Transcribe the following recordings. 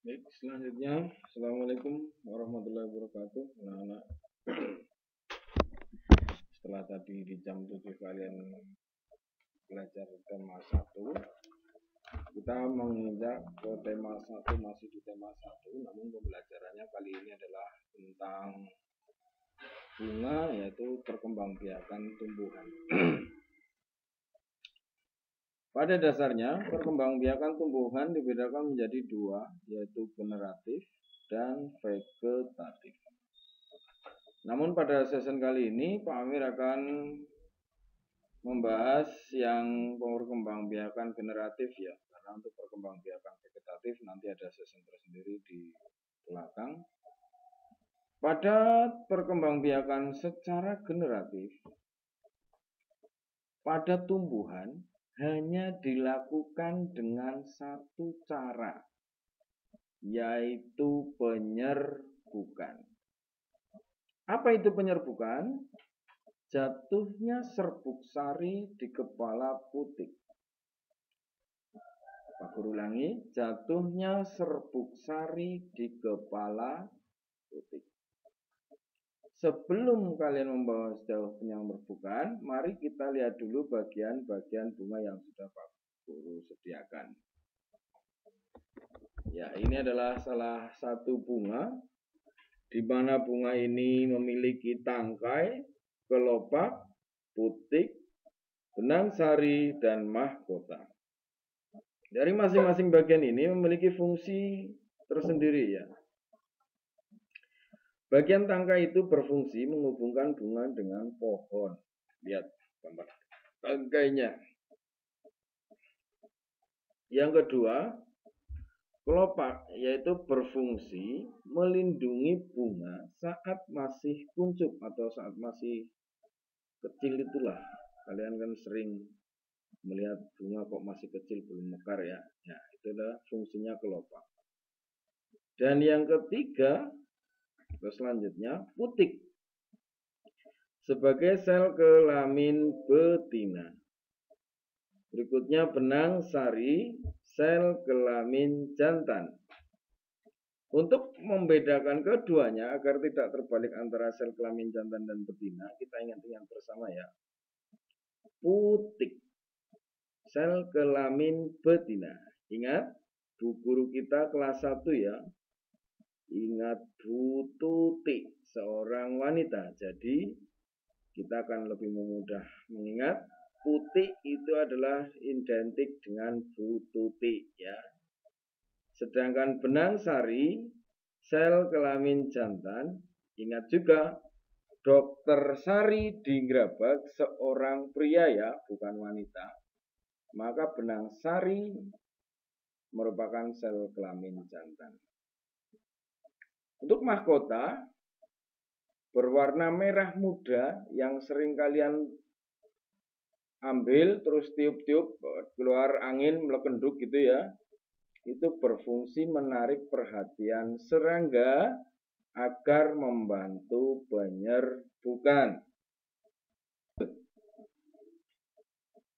Baik, selanjutnya, Assalamualaikum warahmatullahi wabarakatuh. Anak-anak, setelah tadi di jam 7 kalian belajar tema 1, kita menginjak ke tema 1, masih di tema 1, namun pembelajarannya kali ini adalah tentang bunga, yaitu perkembangbiakan tumbuhan. Pada dasarnya, perkembangbiakan tumbuhan dibedakan menjadi dua, yaitu generatif dan vegetatif. Namun pada session kali ini, Pak Amir akan membahas yang perkembangbiakan generatif ya, karena untuk perkembangbiakan vegetatif nanti ada session tersendiri di belakang. Pada perkembangbiakan secara generatif, pada tumbuhan hanya dilakukan dengan satu cara, yaitu penyerbukan. Apa itu penyerbukan? Jatuhnya serbuk sari di kepala putik. Pak Guru ulangi, jatuhnya serbuk sari di kepala putik. Sebelum kalian membahas jauh penyerbukan, mari kita lihat dulu bagian-bagian bunga yang sudah Pak Guru sediakan. Ya, ini adalah salah satu bunga, di mana bunga ini memiliki tangkai, kelopak, putik, benang sari, dan mahkota. Dari masing-masing bagian ini memiliki fungsi tersendiri ya. Bagian tangkai itu berfungsi menghubungkan bunga dengan pohon. Lihat gambar tangkainya. Yang kedua, kelopak, yaitu berfungsi melindungi bunga saat masih kuncup atau saat masih kecil itulah. Kalian kan sering melihat bunga kok masih kecil belum mekar ya. Ya, itu adalah fungsinya kelopak. Dan yang ketiga, selanjutnya putik sebagai sel kelamin betina. Berikutnya benang sari, sel kelamin jantan. Untuk membedakan keduanya agar tidak terbalik antara sel kelamin jantan dan betina, kita ingat-ingat bersama ya. Putik, sel kelamin betina. Ingat, bu guru kita kelas 1 ya. Ingat Bu Tuti, seorang wanita. Jadi kita akan lebih mudah mengingat. Putik itu adalah identik dengan Bu Tuti ya. Sedangkan benang sari, sel kelamin jantan. Ingat juga, Dokter Sari Dinggrabak seorang pria ya, bukan wanita. Maka benang sari merupakan sel kelamin jantan. Untuk mahkota berwarna merah muda yang sering kalian ambil terus tiup-tiup keluar angin melekenduk gitu ya. Itu berfungsi menarik perhatian serangga agar membantu penyerbukan.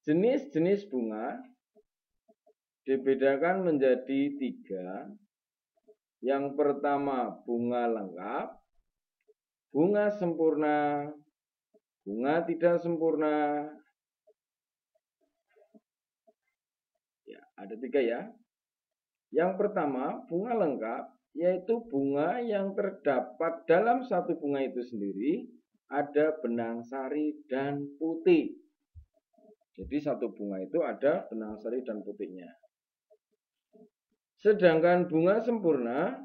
Jenis-jenis bunga dibedakan menjadi 3. Yang pertama bunga lengkap, bunga sempurna, bunga tidak sempurna. Ya, ada 3 ya. Yang pertama bunga lengkap, yaitu bunga yang terdapat dalam satu bunga itu sendiri ada benang sari dan putik. Jadi satu bunga itu ada benang sari dan putiknya. Sedangkan bunga sempurna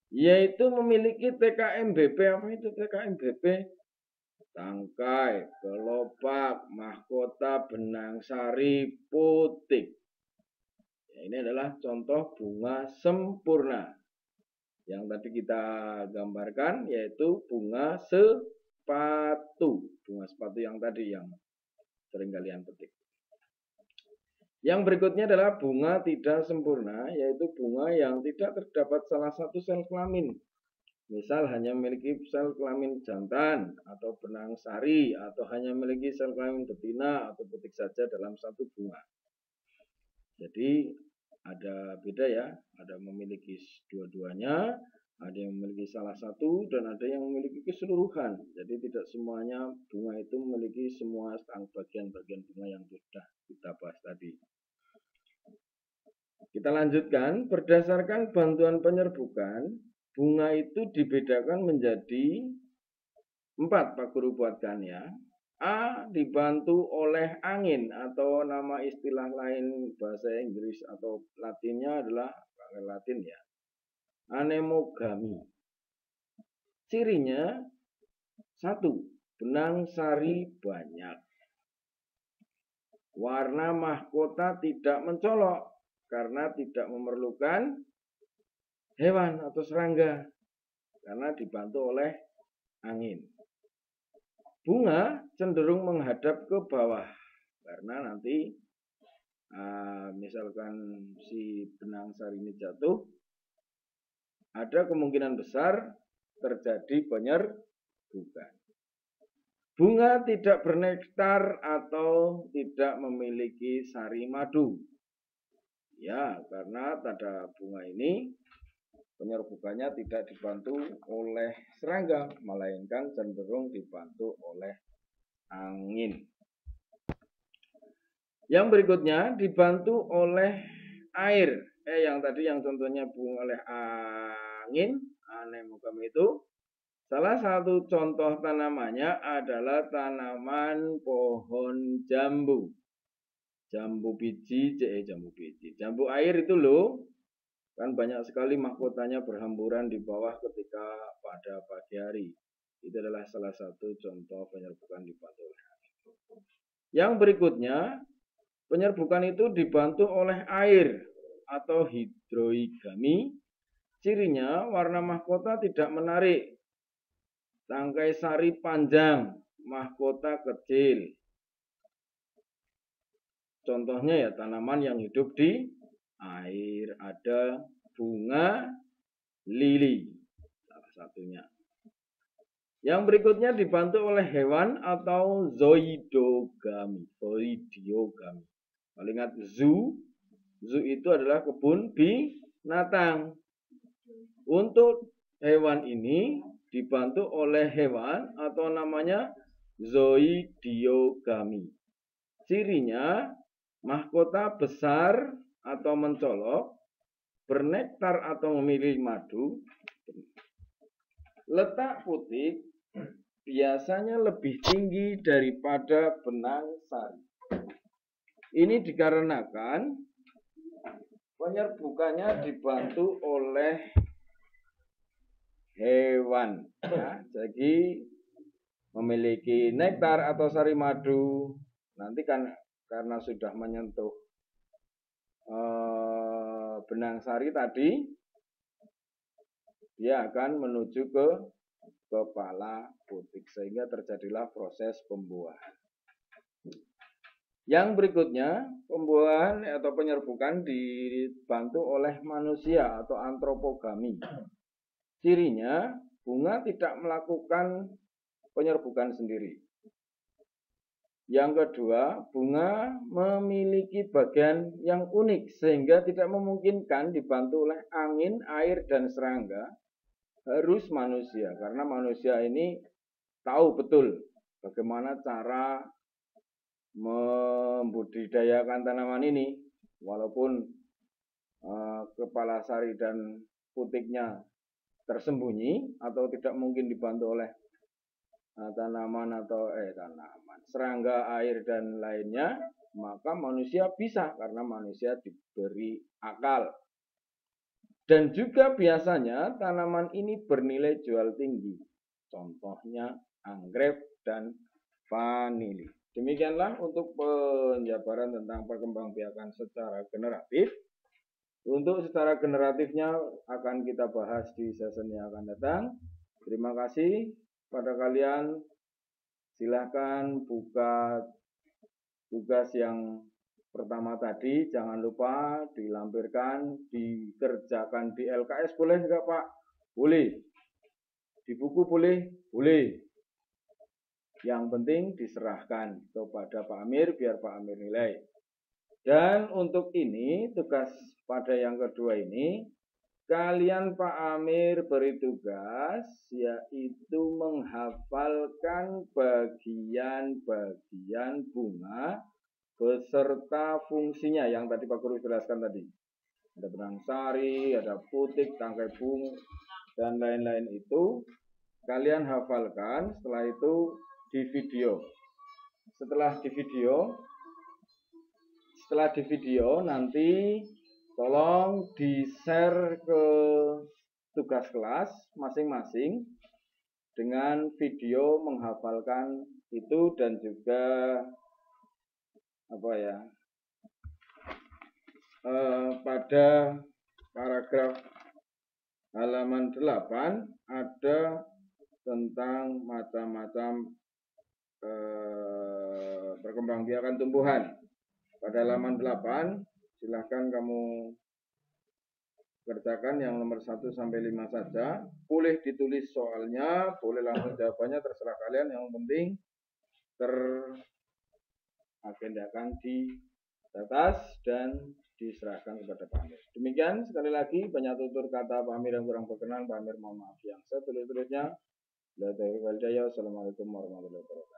yaitu memiliki TKMBP. Apa itu TKMBP? Tangkai, kelopak, mahkota, benang sari, putik. Ya, ini adalah contoh bunga sempurna. Yang tadi kita gambarkan yaitu bunga sepatu. Bunga sepatu yang tadi yang sering kalian petik. Yang berikutnya adalah bunga tidak sempurna, yaitu bunga yang tidak terdapat salah satu sel kelamin. Misal hanya memiliki sel kelamin jantan atau benang sari, atau hanya memiliki sel kelamin betina atau putik saja dalam satu bunga. Jadi ada beda ya, ada memiliki dua-duanya, ada yang memiliki salah satu, dan ada yang memiliki keseluruhan. Jadi tidak semuanya bunga itu memiliki semua bagian-bagian bunga yang sudah kita bahas tadi. Kita lanjutkan, berdasarkan bantuan penyerbukan, bunga itu dibedakan menjadi 4, Pak Guru buatkan ya. A dibantu oleh angin atau nama istilah lain bahasa Inggris atau Latinnya adalah Latin ya, anemogami. Cirinya 1, benang sari banyak. Warna mahkota tidak mencolok karena tidak memerlukan hewan atau serangga karena dibantu oleh angin. Bunga cenderung menghadap ke bawah karena nanti misalkan si benang sari ini jatuh, ada kemungkinan besar terjadi penyerbukan. Bunga tidak bernektar atau tidak memiliki sari madu. Ya, karena pada bunga ini penyerbukannya tidak dibantu oleh serangga, melainkan cenderung dibantu oleh angin. Yang berikutnya dibantu oleh air. Yang tadi yang contohnya bunga oleh angin, anemogami itu. Salah satu contoh tanamannya adalah tanaman pohon jambu. Jambu biji, jambu biji. Jambu air itu loh. Kan banyak sekali mahkotanya berhamburan di bawah ketika pada pagi hari. Itu adalah salah satu contoh penyerbukan dibantu oleh angin. Yang berikutnya, penyerbukan itu dibantu oleh air atau hidroigami. Cirinya warna mahkota tidak menarik. Tangkai sari panjang, mahkota kecil. Contohnya ya tanaman yang hidup di air, ada bunga lili, salah satunya. Yang berikutnya dibantu oleh hewan atau zoidogami. Kalau ingat zoo itu adalah kebun binatang. Untuk hewan ini dibantu oleh hewan atau namanya zoidiogami. Cirinya mahkota besar atau mencolok, bernektar atau memilih madu. Letak putik biasanya lebih tinggi daripada benang sari. Ini dikarenakan penyerbukannya dibantu oleh hewan. Ya, jadi memiliki nektar atau sari madu. Nanti kan karena sudah menyentuh benang sari tadi, dia akan menuju ke kepala putik sehingga terjadilah proses pembuahan. Yang berikutnya, pembuahan atau penyerbukan dibantu oleh manusia atau antropogami. Cirinya, bunga tidak melakukan penyerbukan sendiri. Yang kedua, bunga memiliki bagian yang unik sehingga tidak memungkinkan dibantu oleh angin, air, dan serangga. Harus manusia, karena manusia ini tahu betul bagaimana cara membudidayakan tanaman ini. Walaupun kepala sari dan putiknya tersembunyi atau tidak mungkin dibantu oleh serangga, air, dan lainnya, maka manusia bisa karena manusia diberi akal. Dan juga biasanya tanaman ini bernilai jual tinggi. Contohnya anggrek dan vanili. Demikianlah untuk penjabaran tentang perkembangbiakan secara generatif. Untuk secara generatifnya akan kita bahas di sesi yang akan datang. Terima kasih. Pada kalian, silahkan buka tugas yang pertama tadi. Jangan lupa dilampirkan, dikerjakan di LKS boleh enggak Pak? Boleh. Di buku boleh? Boleh. Yang penting diserahkan kepada Pak Amir biar Pak Amir nilai. Dan untuk ini, tugas pada yang kedua ini, kalian Pak Amir beri tugas, yaitu menghafalkan bagian-bagian bunga beserta fungsinya yang tadi Pak Guru jelaskan tadi. Ada benang sari, ada putik, tangkai bunga, dan lain-lain itu. Kalian hafalkan, setelah itu di video. Setelah di video nanti tolong di-share ke tugas kelas masing-masing dengan video menghafalkan itu dan juga pada paragraf halaman 8 ada tentang macam-macam perkembangbiakan tumbuhan. Pada halaman 8 silahkan kamu kerjakan yang nomor 1 sampai 5 saja. Boleh ditulis soalnya, boleh langsung jawabannya, terserah kalian. Yang penting teragendakan di atas dan diserahkan kepada Pak Amir. Demikian sekali lagi, banyak tutur kata Pak Amir yang kurang berkenan. Pak Amir mohon maaf yang setulus-tulusnya. Assalamualaikum warahmatullahi wabarakatuh.